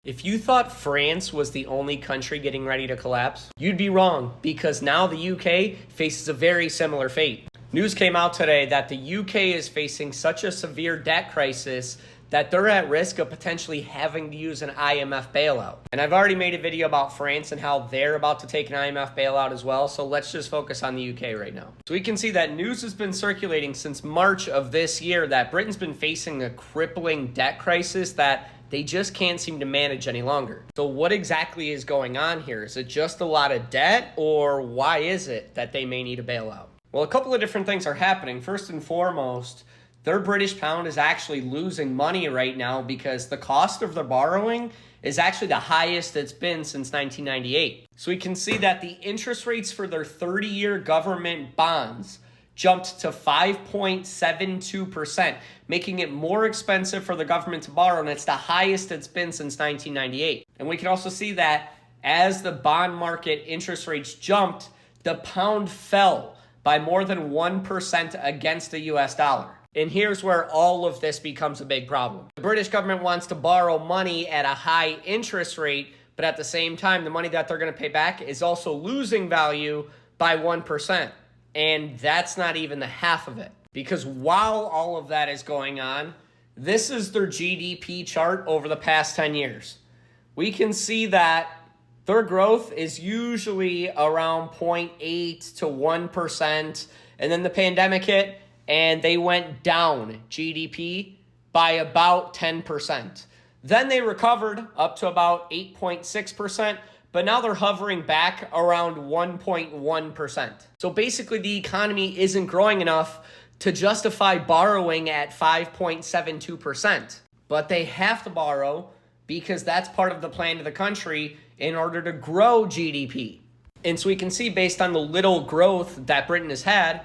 If you thought France was the only country getting ready to collapse, you'd be wrong, because now the UK faces a very similar fate. News came out today that the UK is facing such a severe debt crisis that they're at risk of potentially having to use an IMF bailout. And I've already made a video about France and how they're about to take an IMF bailout as well, so let's just focus on the UK right now. So we can see that news has been circulating since March of this year that Britain's been facing a crippling debt crisis that they just can't seem to manage any longer. So what exactly is going on here? Is it just a lot of debt, or why is it that they may need a bailout? Well, a couple of different things are happening. First and foremost, their British pound is actually losing money right now because the cost of their borrowing is actually the highest it's been since 1998. So we can see that the interest rates for their 30-year government bonds jumped to 5.72%, making it more expensive for the government to borrow, and it's the highest it's been since 1998. And we can also see that as the bond market interest rates jumped, the pound fell by more than 1% against the US dollar. And here's where all of this becomes a big problem. The British government wants to borrow money at a high interest rate, but at the same time, the money that they're going to pay back is also losing value by 1%. And that's not even the half of it. Because while all of that is going on, this is their GDP chart over the past 10 years. We can see that their growth is usually around 0.8 to 1%. And then the pandemic hit, and they went down GDP by about 10%. Then they recovered up to about 8.6%. But now they're hovering back around 1.1%. So basically the economy isn't growing enough to justify borrowing at 5.72%. But they have to borrow because that's part of the plan of the country in order to grow GDP. And so we can see, based on the little growth that Britain has had,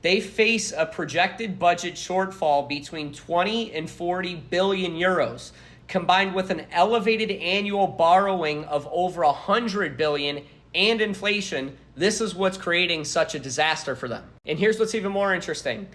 they face a projected budget shortfall between 20 and 40 billion euros. Combined with an elevated annual borrowing of over 100 billion and inflation, this is what's creating such a disaster for them. And here's what's even more interesting.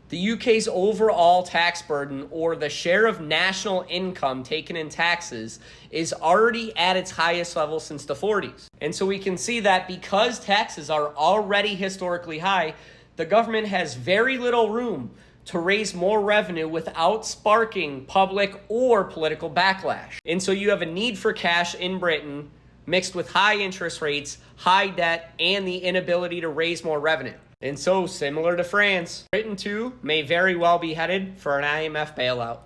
The UK's overall tax burden, or the share of national income taken in taxes, is already at its highest level since the 40s. And so we can see that because taxes are already historically high, the government has very little room to raise more revenue without sparking public or political backlash. And so you have a need for cash in Britain mixed with high interest rates, high debt, and the inability to raise more revenue. And so, similar to France, Britain too may very well be headed for an IMF bailout.